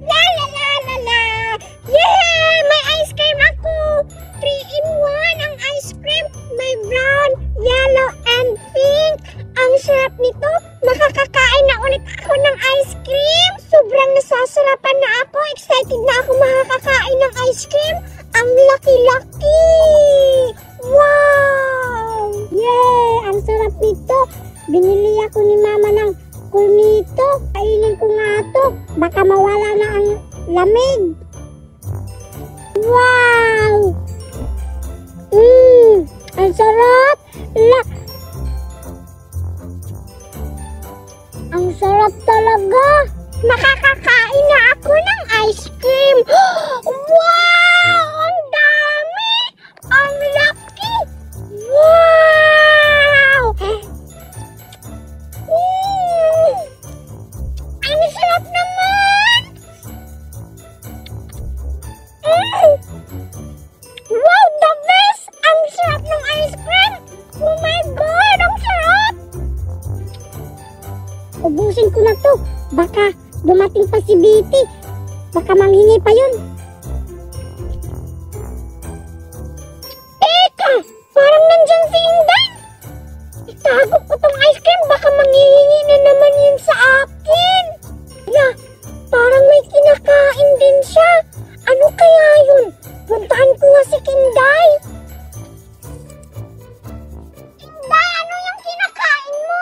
La la la la la! Yay! May ice cream ako! 3-in-1 ang ice cream. May brown, yellow, and pink. Ang sarap nito. Makakakain na ulit ako ng ice cream. Sobrang nasasarapan na ako. Excited na ako makakakain ng ice cream. Ang laki-laki! Wow! Yay! Ang sarap nito. Binili ako ni mama ng cornito. Kainin ko nga to. Baka mawala na ang lamig. Wow! Ang sarap! Ang sarap talaga! Makakakain na ako ng ice cream! Wow! Ang dami! Ang laki! Wow! Ang sarap naman! Wow! The best! Ang sarap ng ice cream! Oh my God! Ang sarap! Ubusin ko na to. Baka dumating pa si Betty. Baka manghingi pa yun. Teka! Parang nandyan si Inday. Itago ko tong ice cream. Baka manghihingi na naman yun sa akin. Ya, parang may kinakain din siya. Ano kaya yun? Puntahan ko nga si Kinday. Kinday, ano yung kinakain mo?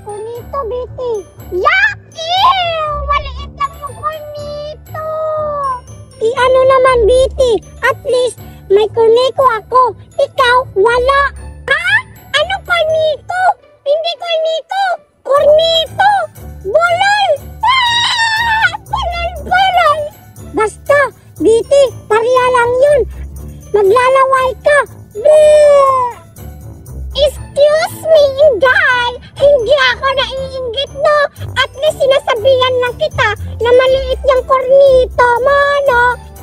Cornito, Betty. Yucky! Maliit lang yung cornito. Ano naman, Betty? At least, may cornito ako. Ikaw, wala. Ha? Ano cornito? Hindi cornito. Cornito. Bulol. Ah! Bulol. Basta, Betty, pariya lang yun. Maglalaway ka. Bleh! Excuse me, Inday. Hindi ako naiinggit, no? At least sinasabihan lang kita na maliit yung cornito mo, no?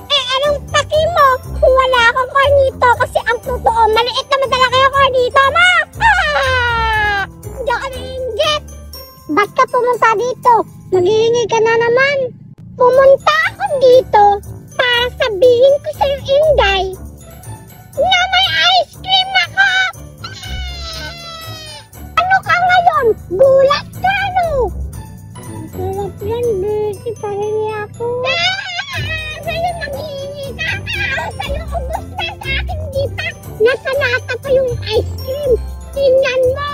Eh, anong paki mo kung wala akong cornito? Kasi ang totoo, maliit naman talaga yung cornito mo. Ah! Hindi ako naiinggit. Ba't ka pumunta dito? Maghihingi ka na naman. Pumunta ako dito para sabihin ko sa'yo, Inday, na may ice cream ako. Ano ka ngayon? Gulat ka, no? Sarap yan, Betty. Pahingi ako. Sa'yo maghihingi ka. Sa'yo ubos na sa akin, di pa. Nasa lata pa yung ice cream. Tingnan mo.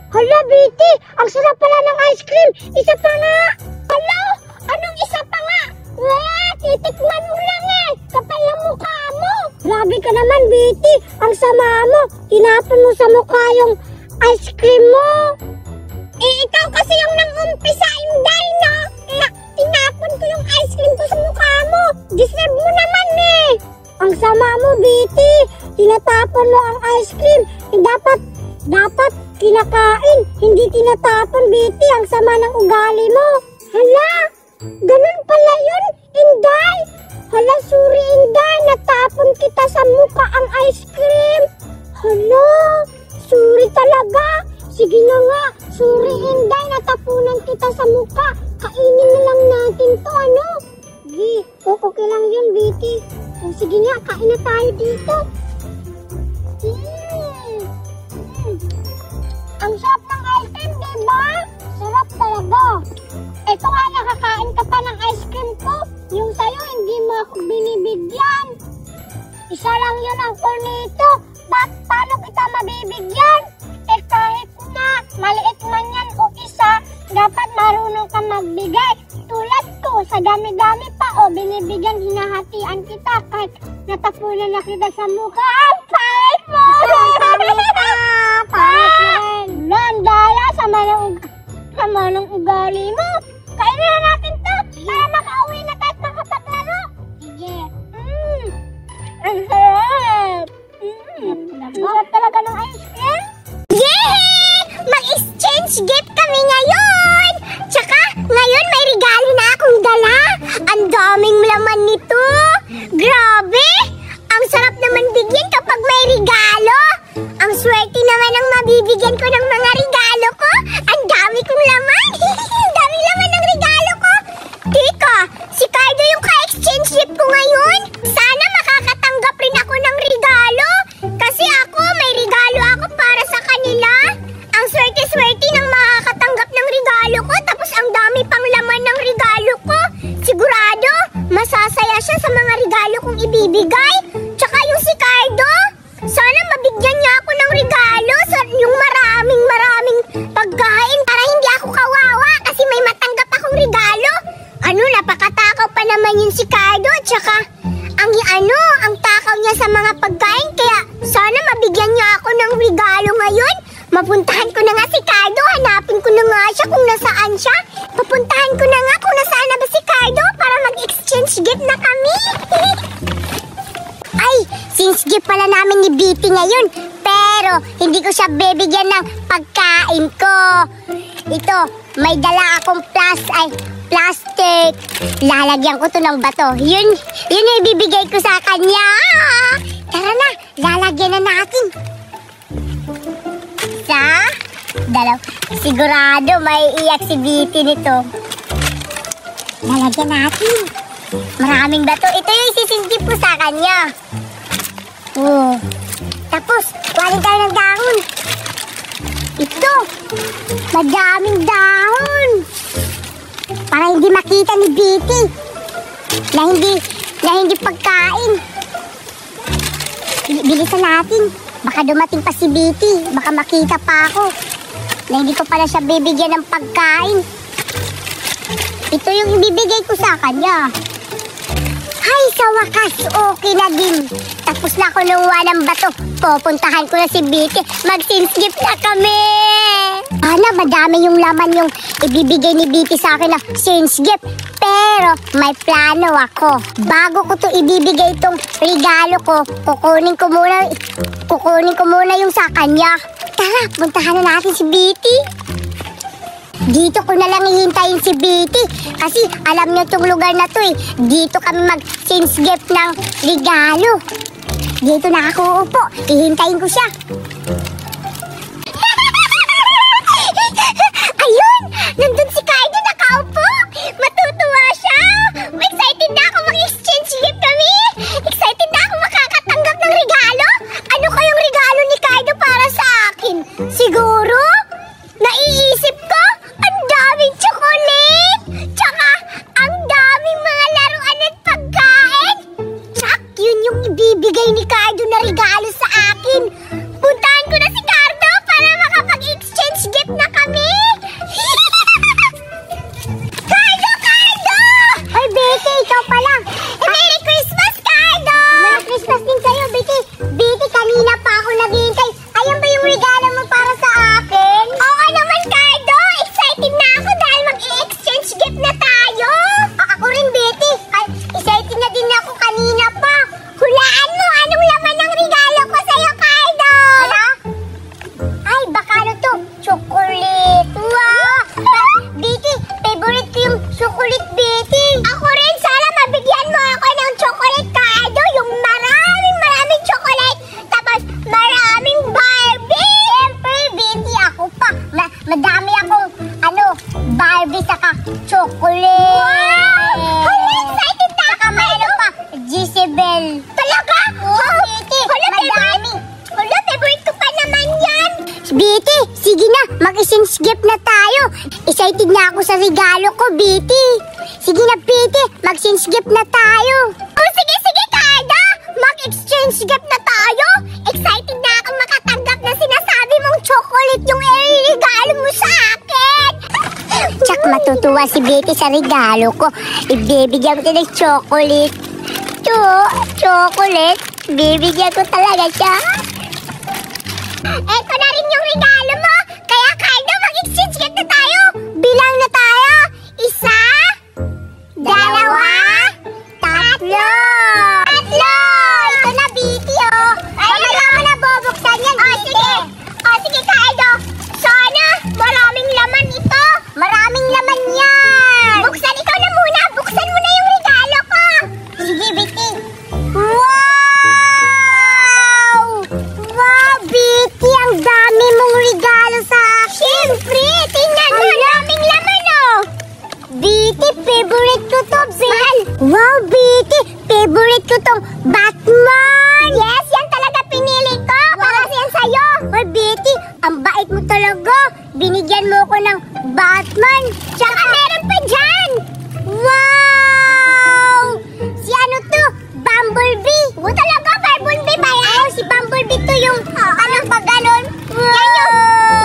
Hala, Betty! Ang sarap pala ng ice cream! Isa pa nga! Hala! Anong isa pa nga? Titikman mo lang eh! Kapal ang mukha mo! Grabe ka naman, Betty! Ang sama mo! Tinapon mo sa mukha yung ice cream mo! Eh, ikaw kasi yung nang-umpisa, Inday, no? Kaya tinapon ko yung ice cream ko sa mukha mo! Deserve mo naman eh! Ang sama mo, Betty! Tinatapon mo ang ice cream! Dapat kinakain, hindi tinatapon, Betty. Ang sama ng ugali mo. Hala, ganun pala yun, Inday. Hala, sorry, Inday. Natapon kita sa mukha ang ice cream. Hala, sorry talaga. Sige na nga, sorry, Inday. Natapunan kita sa mukha. Kainin na lang natin to, ano? Okay lang yun, Betty. Sige nga, kain na tayo dito. Ang sarap ng ice cream, diba? Sarap talaga. Ito nga, nakakain ka pa ng ice cream ko. Yung sa'yo, hindi mo ako binibigyan. Isa lang yun ang cornito. Paano kita mabibigyan? Eh kahit na maliit man yan o isa, dapat marunong ka magbigay. Tulad ko, sa dami-dami pa, binibigyan, hinahatian kita kahit natapunan na kita sa mukha. Ang pangit mo! talaga ng ice cream? Yay! Mag-exchange gift kami ngayon! Tsaka, ngayon may regalo na akong dala. Ang daming laman nito. Grabe! Ang sarap naman bigyan kapag may regalo. Ang swerte naman ang mabibigyan ko ng mga regalo ko. Ang dami kong laman. Ang dami laman ng regalo ko. Teka, si Cardo yung ka-exchange gift ko ngayon. Sana makakatanggap rin ako ng regalo. Kasi ako, may regalo ako para sa kanila. Ang swerte-swerte ng makakatanggap ng regalo ko. Tapos ang dami pang laman ng regalo ko. Sigurado, masasaya siya sa mga regalo kong ibibigay. Tsaka yung si Cardo, sana mabigyan niya ako ng regalo. Yung maraming pagkain para hindi ako kawawa. Kasi may matanggap akong regalo. Napakatakaw pa naman yun si Cardo. Tsaka, ang takaw niya sa mga pagkain. Kaya, sana mabigyan niya ako ng regalo ngayon. Mapuntahan ko na nga si Cardo. Hanapin ko na nga siya kung nasaan siya. Papuntahan ko na nga kung nasaan na ba si Cardo para mag-exchange gift na kami. Ay, since gift pala namin ni Bitty ngayon. Pero, hindi ko siya bibigyan ng pagkain ko. Ito, may dala akong plastic. Lalagyan ko to ng bato. Yun yung ibibigay ko sa kanya. Tara na, lalagyan na natin. Sigurado may iyak si Bitty nito. Lalagyan natin. Maraming bato. Ito yung isisingkip ko sa kanya. Tapos, kuhanin tayo ng dahon. Ito, madaming dahon. Para hindi makita ni Bitty na hindi pagkain. Bilisan natin. Baka dumating pa si Bitty. Baka makita pa ako na hindi ko pala siya bibigyan ng pagkain. Ito yung ibibigay ko sa kanya. Hay, sa wakas, okay na din. Tapos na ako nanguha ng bato. Pupuntahan ko na si Bitty. Mag-since gift na kami. Madami yung laman yung ibibigay ni Bitty sa akin na since gift. Pero may plano ako. Bago ko to ibibigay itong regalo ko, kukunin ko muna yung sa kanya. Tara, puntahan na natin si Bitty. Dito ko na lang hihintayin si Bitty. Kasi alam niyo itong lugar na to eh. Dito kami mag-since gift ng regalo. Dito na ako uupo. Hihintayin ko siya. Ayun! Nandun si Cardo nakaupo. Matutuwa siya. Excited na ako mag-exchange gift kami. Excited na ako makakatanggap ng regalo. Ano kayong regalo ni Cardo para sa akin? Siguro? Naiisip ko? Ang daming chocolate! Tsaka, ang daming mga laruan at pagkain! Tsak, yun yung ibibigay ni Cardo na regalo sa akin! Puntahan ko na si Cardo para makapag-exchange gift na kami! Cardo! Ay, Bitty, ikaw pala! Merry Christmas, Cardo! Merry Christmas din sa'yo, Bitty! Bitty, kanina pa ako naghihintay. Ayan ba yung regalo mo para sa akin? Oo naman, Cardo! Excited na ako dahil mag-i-exchange gift na tayo! Ako rin, Bitty. Excited na din ako kanina pa. Hulaan mo, anong laman ng regalo ko sa'yo, Cardo? Hala? Ay, baka ano to? Chocolate. Wow! Bitty, favorite ko yung chocolate, Bitty. Ako rin, sana mabigyan mo ako ng chocolate, Cardo. Yung maraming chocolate. Tapos, maraming Barbie. Siyempre, Bitty, ako pa. Madami akong, Barbie saka chocolate. Wow! Hala, excited na ako, Cardo. Pa, Gisabel. Talaga? Oh, Bitty, madami. Hala, favorite ko pa naman yan. Bitty, sige na, mag-exchange gift na tayo. Excited na ako sa regalo ko, Bitty. Sige na, Bitty, mag-exchange gift na tayo. Oh, sige, Cardo. Mag-exchange gift na tayo. Excited na ako makatanggap na sinasabi mong chocolate yung regalo mo sa akin. Tsak, matutuwa si Bitty sa regalo ko. Ibibigyan ko ng chocolate. Chocolate? Bibigyan ko talaga siya. Eto na rin yung regalo mo. Kaya, Cardo, mag-exchange gift na tayo. Bilang na tayo. 1, 2, 3. Ito na, Bitty, oh. Mamaya mo na bubuksan yan. Oh, yung Batman! Yes, yan talaga pinili ko! Para yan sa'yo! Hoy, Betty, ang bait mo talaga! Binigyan mo ko ng Batman! Tsaka meron pa dyan! Wow! Si ano to? Bumblebee! O talaga, Bumblebee ba yan? Si Bumblebee to yung anong pag ganon?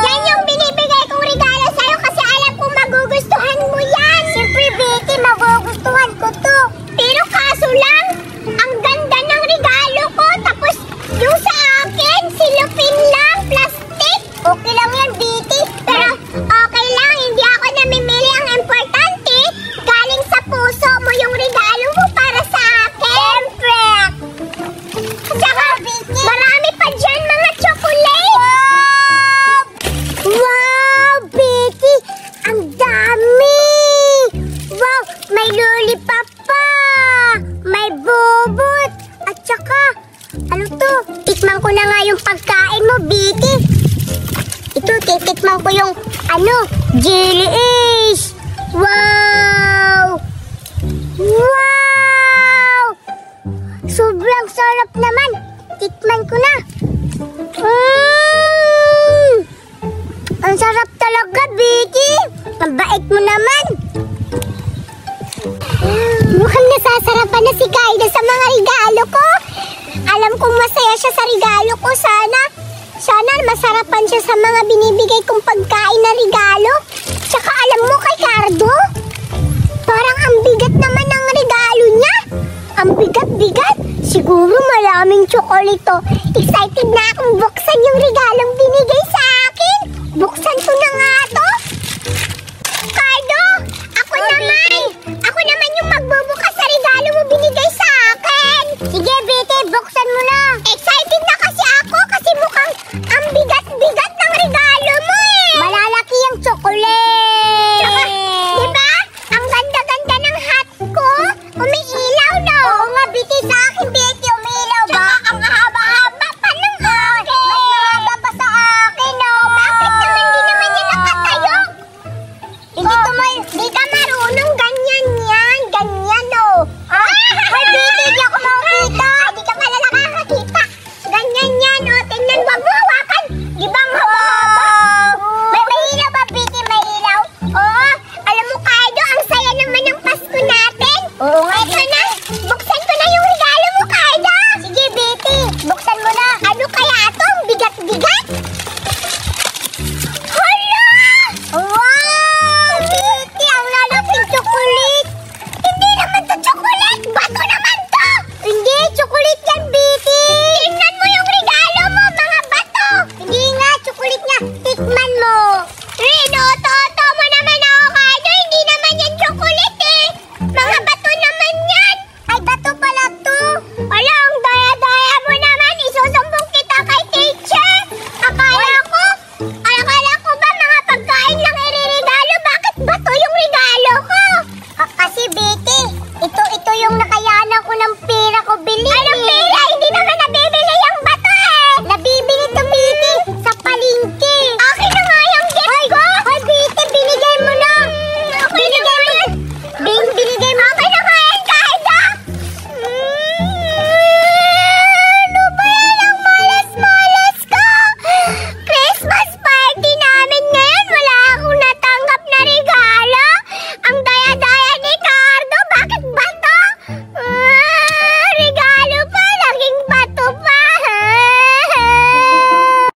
Yan yung binibigay kong regalo sa'yo kasi alam kong magugustuhan mo yan! Siyempre, Betty, magugustuhan ko to! Pero kaso lang, ang ganda ng regalo ko tapos yung sa akin, silupin lang, plastic! Okay lang yan, Betty, pero okay lang, hindi ako namimili. Ang importante, galing sa puso mo yung regalo mo para sa akin! Siyempre! Tsaka, marami pa dyan mga chocolate! Wow, Betty! Ang dami! Wow, may lollipop pa! May bubot! At saka, ano to? Tikman ko na nga yung pagkain mo, Betty! Ito, titikman ko yung, jelly ace! Wow! Wow! Sobrang sarap naman! Tikman ko na! Ang sarap talaga, Betty! Ang bait mo naman! Mukhang nasasarapan na si Kayla sa mga regalo ko! Alam kong masaya siya sa regalo ko. Sana masarapan siya sa mga binibigay kong pagkain na regalo. Tsaka alam mo kay Cardo, parang ang bigat naman ng regalo niya. Ang bigat-bigat. Siguro maraming tsokolate to. Excited na akong